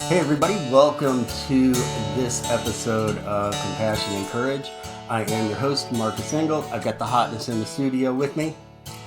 Hey everybody, welcome to this episode of Compassion and Courage. I am your host, Marcus Engel. I've got the Hotness in the studio with me.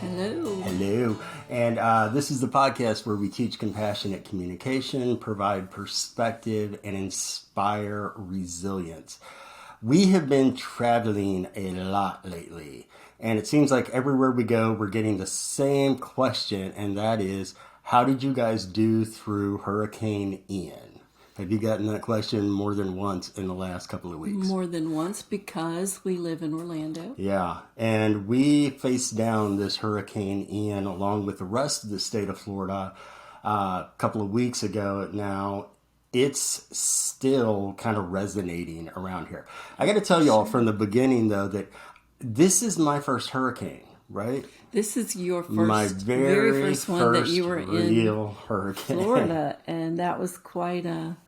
Hello. Hello. And this is the podcast where we teach compassionate communication, provide perspective, and inspire resilience. We have been traveling a lot lately, and it seems like everywhere we go, we're getting the same question, and that is, how did you guys do through Hurricane Ian? Have you gotten that question more than once in the last couple of weeks? More than once because we live in Orlando. Yeah, and we faced down this Hurricane Ian along with the rest of the state of Florida a couple of weeks ago now. It's still kind of resonating around here. I got to tell you all from the beginning, though, that this is my first hurricane, right? This is your first, My very first one that you were real in hurricane. Florida, and that was quite a.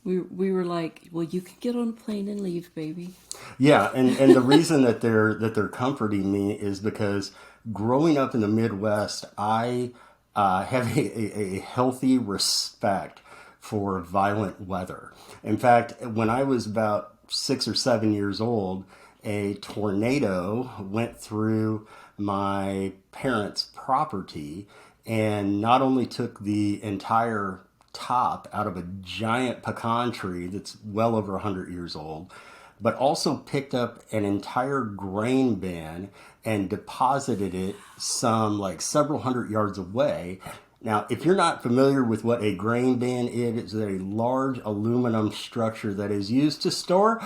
We were like, well, you can get on a plane and leave, baby. Yeah, and the reason that they're comforting me is because growing up in the Midwest, I have a healthy respect for violent weather. In fact, when I was about 6 or 7 years old, a tornado went through my parents' property and not only took the entire top out of a giant pecan tree that's well over 100 years old, but also picked up an entire grain bin and deposited it some like several hundred yards away. Now, if you're not familiar with what a grain bin is, it's a large aluminum structure that is used to store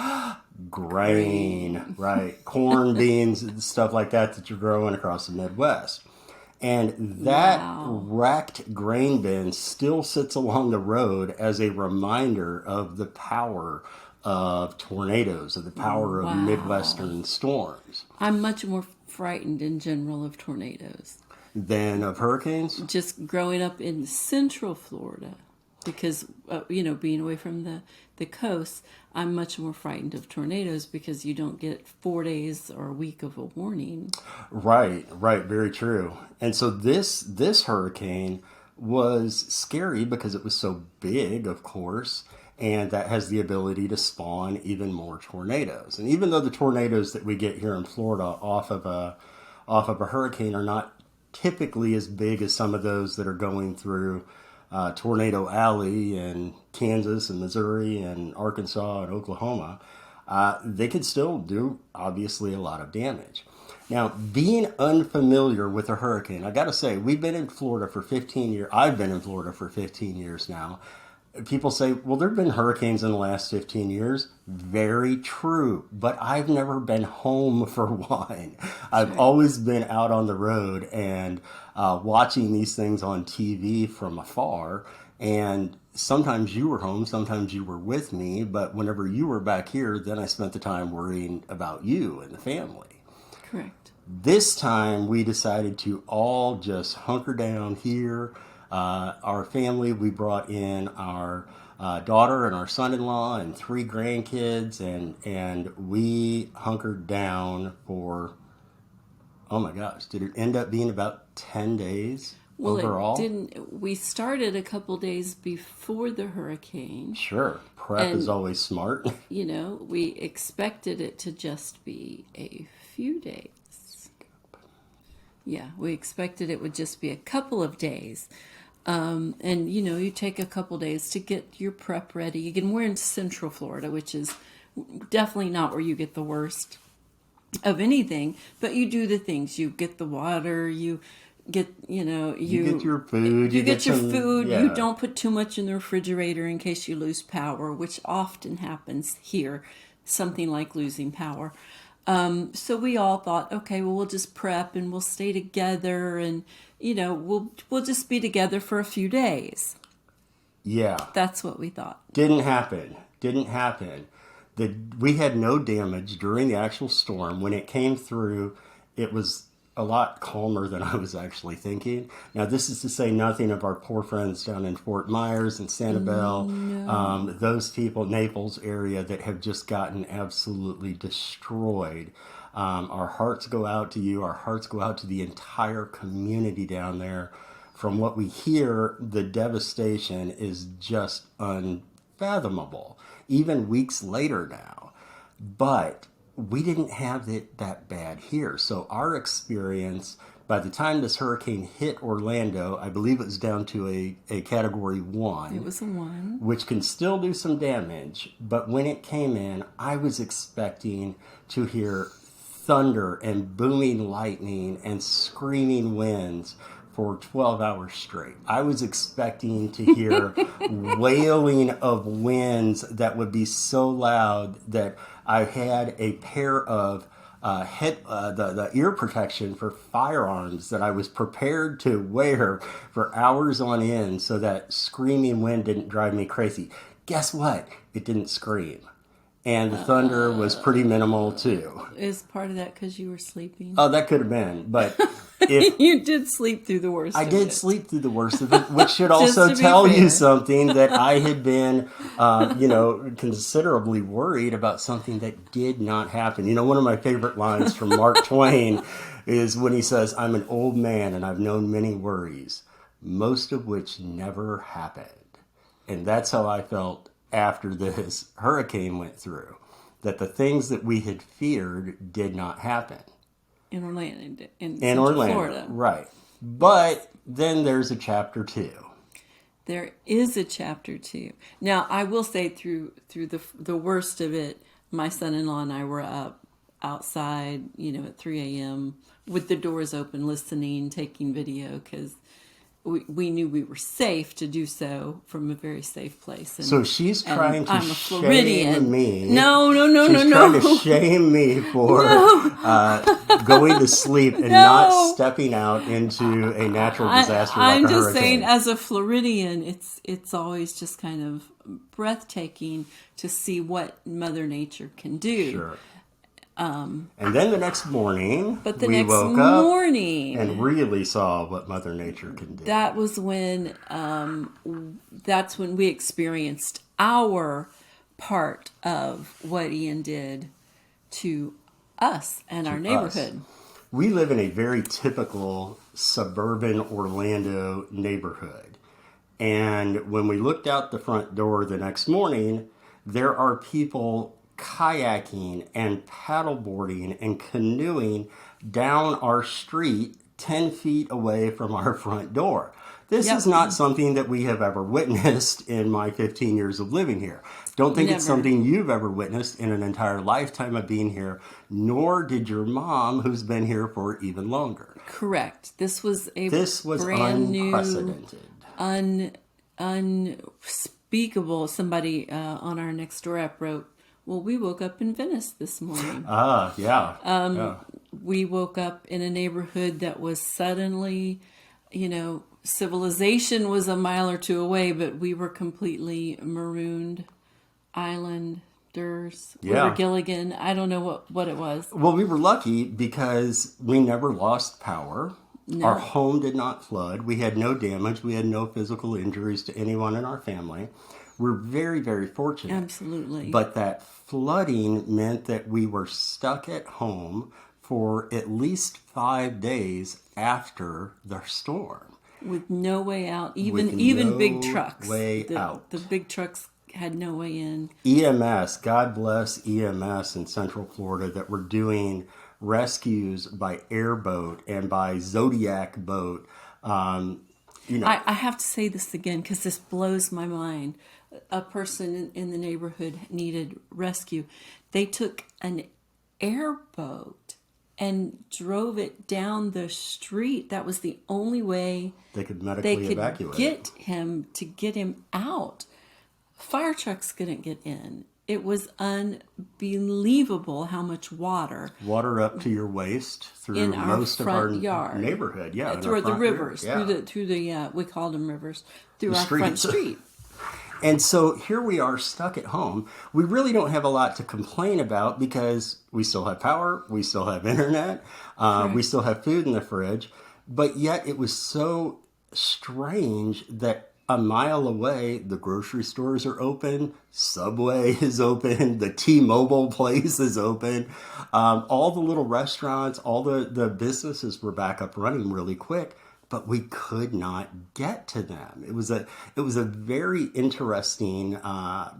grain, right? Corn, beans, and stuff like that you're growing across the Midwest. And that wrecked grain bin still sits along the road as a reminder of the power of tornadoes, of the power of Midwestern storms. I'm much more frightened in general of tornadoes than of hurricanes? Just growing up in central Florida, because, being away from the coast, I'm much more frightened of tornadoes because you don't get 4 days or a week of a warning. Right, very true. And so this hurricane was scary because it was so big, of course, and that has the ability to spawn even more tornadoes. And even though the tornadoes that we get here in Florida off of a hurricane are not typically as big as some of those that are going through Tornado Alley in Kansas and Missouri and Arkansas and Oklahoma, they can still do, obviously, a lot of damage. Now, being unfamiliar with a hurricane, I got to say, we've been in Florida for 15 years. I've been in Florida for 15 years now. People say, well, there have been hurricanes in the last 15 years. Very true. But I've never been home for one. I've always been out on the road and watching these things on TV from afar. And sometimes you were home, sometimes you were with me. But whenever you were back here, then I spent the time worrying about you and the family. Correct. This time we decided to all just hunker down here. Our family, we brought in our daughter and our son-in-law and 3 grandkids, and we hunkered down for, oh my gosh, did it end up being about 10 days overall? It didn't. We started a couple days before the hurricane. Sure. Prep is always smart. We expected it to just be a few days. Yeah, we expected it would just be a couple of days. And you take a couple days to get your prep ready. Again, we're in Central Florida, which is definitely not where you get the worst of anything, but you do the things. You get the water, you get, you get your food. You get your food. Yeah. You don't put too much in the refrigerator in case you lose power, which often happens here, something like losing power. So we all thought, okay, well, we'll just prep and we'll stay together and, we'll just be together for a few days. Yeah. That's what we thought. Didn't happen. We had no damage during the actual storm. When it came through, it was a lot calmer than I was actually thinking. Now, this is to say nothing of our poor friends down in Fort Myers and Sanibel, those people, Naples area, that have just gotten absolutely destroyed. Our hearts go out to you. Our hearts go out to the entire community down there. from what we hear, the devastation is just unfathomable, even weeks later now. But we didn't have it that bad here. So our experience, by the time this hurricane hit Orlando, I believe it was down to a category 1. It was a 1. Which can still do some damage. But when it came in, I was expecting to hear thunder and booming lightning and screaming winds for 12 hours straight. I was expecting to hear wailing of winds that would be so loud that I had a pair of the ear protection for firearms that I was prepared to wear for hours on end so that screaming wind didn't drive me crazy. Guess what? It didn't scream. And the thunder was pretty minimal too. Is part of that because you were sleeping? Oh, that could have been. But if you did sleep through the worst I of did it. sleep through the worst of it, which should also to be tell you fair. something that I had been, considerably worried about something that did not happen. You know, one of my favorite lines from Mark Twain is when he says, "I'm an old man and I've known many worries, most of which never happened." And that's how I felt after this hurricane went through, that the things that we had feared did not happen. In Orlando, in Orlando, Florida. right. But then there's a chapter 2. There is a chapter 2. Now, I will say through the worst of it, my son-in-law and I were up outside, at 3 a.m. with the doors open, listening, taking video, because we knew we were safe to do so from a very safe place. And, So she's trying to I'm a Floridian. shame me. No. She's trying to shame me for going to sleep and not stepping out into a natural disaster like I'm a just hurricane. saying, as a Floridian, it's always just kind of breathtaking to see what Mother Nature can do. Sure. And then the next morning, But the we next woke up morning, and really saw what Mother Nature can do. that was when that's when we experienced our part of what Ian did to us and our neighborhood. We live in a very typical suburban Orlando neighborhood. And when we looked out the front door the next morning, there are people kayaking and paddleboarding and canoeing down our street 10 feet away from our front door. This is not something that we have ever witnessed in my 15 years of living here. Don't think it's something you've ever witnessed in an entire lifetime of being here, nor did your mom, who's been here for even longer. Correct. This was brand unprecedented. new, Unspeakable. Somebody on our next door app wrote, "Well, we woke up in Venice this morning." Yeah. We woke up in a neighborhood that was suddenly, civilization was a mile or two away, but we were completely marooned, islanders. We were Gilligan. I don't know what it was. Well, we were lucky because we never lost power. No. Our home did not flood. We had no damage. We had no physical injuries to anyone in our family. We're very, very fortunate. Absolutely. But that flooding meant that we were stuck at home for at least 5 days after the storm. With no way out. Even no big trucks. way out. The big trucks had no way in. EMS, God bless EMS in Central Florida that were doing rescues by airboat and by Zodiac boat. I have to say this again because this blows my mind. A person in the neighborhood needed rescue. They took an airboat and drove it down the street. That was the only way they could medically evacuate. Get him out. Fire trucks couldn't get in. It was unbelievable how much water up to your waist through most of our yard. Neighborhood. Yeah, through the rivers, yard. through the we called them rivers, through the our front street. And so here we are stuck at home. We really don't have a lot to complain about because we still have power, we still have internet, we still have food in the fridge. But yet it was so strange that a mile away, the grocery stores are open, Subway is open, the T-Mobile place is open. All the little restaurants, all the businesses were back up running really quick. but we could not get to them. It was a very interesting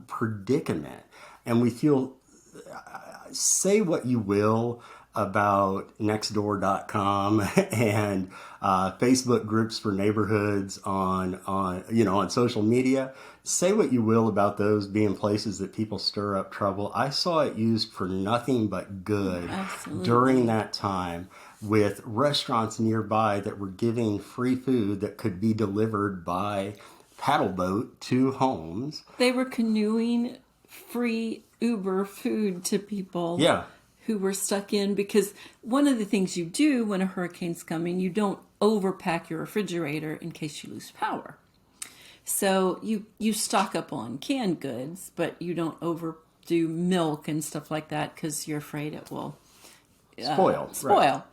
predicament, and we feel, say what you will about nextdoor.com and Facebook groups for neighborhoods on social media. Say what you will about those being places that people stir up trouble. I saw it used for nothing but good during Absolutely. that time, with restaurants nearby that were giving free food that could be delivered by paddle boat to homes. They were canoeing free Uber food to people Yeah, who were stuck in, because one of the things you do when a hurricane's coming, you don't overpack your refrigerator in case you lose power. So you stock up on canned goods, but you don't overdo milk and stuff like that because you're afraid it will spoiled. Right. spoil.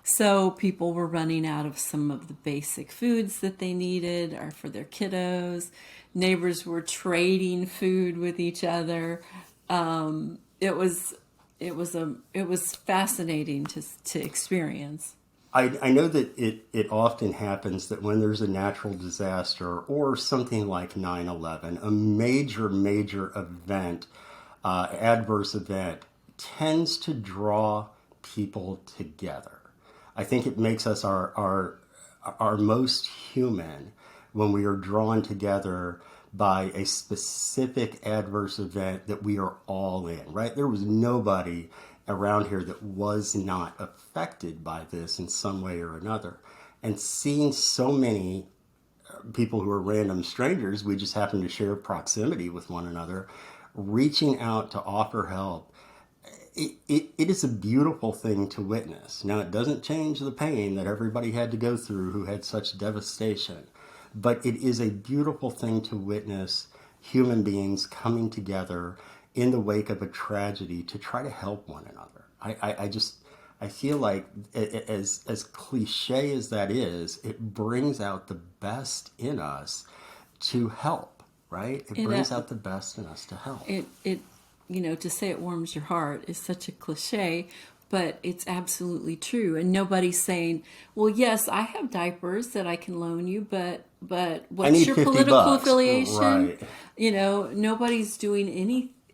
So people were running out of some of the basic foods that they needed or for their kiddos. Neighbors were trading food with each other. It was fascinating to experience. I know that it often happens that when there's a natural disaster or something like 9/11, a major event, adverse event, tends to draw people together. I think it makes us our most human when we are drawn together by a specific adverse event that we are all in, right? There was nobody around here that was not affected by this in some way or another. And seeing so many people who are random strangers, we just happen to share proximity with one another, reaching out to offer help. It is a beautiful thing to witness. Now, it doesn't change the pain that everybody had to go through who had such devastation, but it is a beautiful thing to witness human beings coming together in the wake of a tragedy to try to help one another. I feel like, as cliche as that is, it brings out the best in us to help, right? It It, brings out the best in us to help. to say it warms your heart is such a cliche, but it's absolutely true. And nobody's saying, well, yes, I have diapers that I can loan you, but I what's need your 50 political bucks. affiliation? Right. Nobody's doing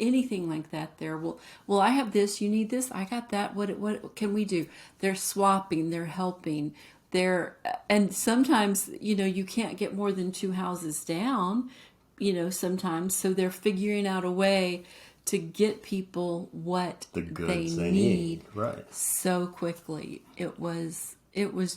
anything like that there. Well, I have this, you need this, I got that. What can we do? They're swapping, they're helping. And sometimes, you can't get more than two houses down, sometimes. So they're figuring out a way to get people what The they goods they need Right. so quickly. It was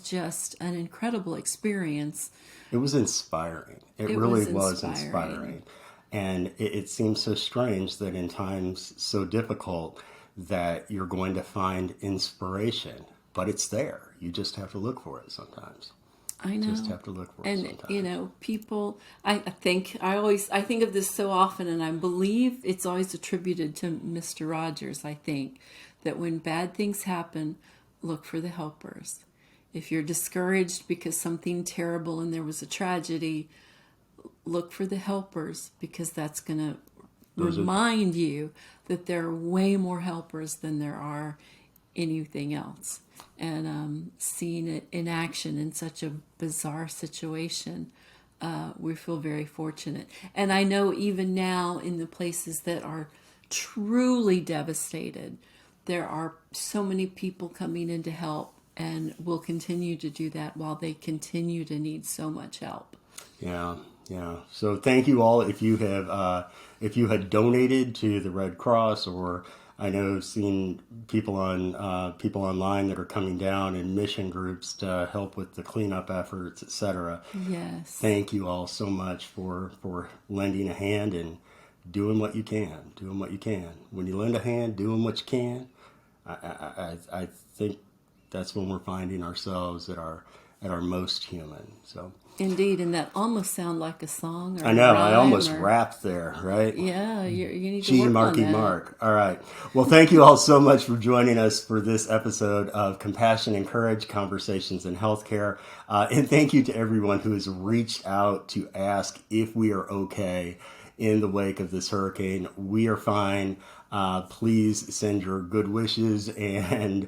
just an incredible experience. It was inspiring. It It really was was inspiring. inspiring. And it seems so strange that in times so difficult that you're going to find inspiration, but it's there. You just have to look for it sometimes. I Just know. have to look for it And sometimes. people, I think of this so often, and I believe it's always attributed to Mr. Rogers. I think that when bad things happen, look for the helpers. If you're discouraged because something terrible and there was a tragedy, look for the helpers, because that's going to Those are remind you that there are way more helpers than there are anything else. And seeing it in action in such a bizarre situation, we feel very fortunate. And I know even now in the places that are truly devastated, there are so many people coming in to help, and will continue to do that while they continue to need so much help. Yeah, yeah. So thank you all. If you had donated to the Red Cross, or I know seen people online that are coming down in mission groups to help with the cleanup efforts, etc. Yes. Thank you all so much for lending a hand and doing what you can. Doing what you can. When you lend a hand, doing what you can. I think that's when we're finding ourselves at our most human. So. Indeed, and that almost sound like a song or I a know. I rhyme almost or rapped there, right? yeah, you need to Gee, work on Marky that. Mark. All right. Well, thank you all so much for joining us for this episode of Compassion and Courage Conversations in Healthcare. And thank you to everyone who has reached out to ask if we are okay in the wake of this hurricane. We are fine. please send your good wishes and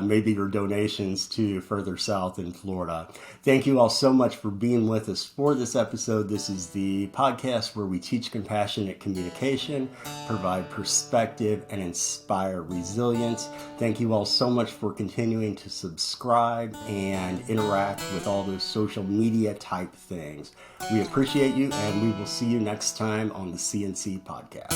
maybe your donations to further south in Florida. Thank you all so much for being with us for this episode. This is the podcast where we teach compassionate communication, provide perspective, and inspire resilience. Thank you all so much for continuing to subscribe and interact with all those social media type things. We appreciate you, and we will see you next time on the CNC podcast.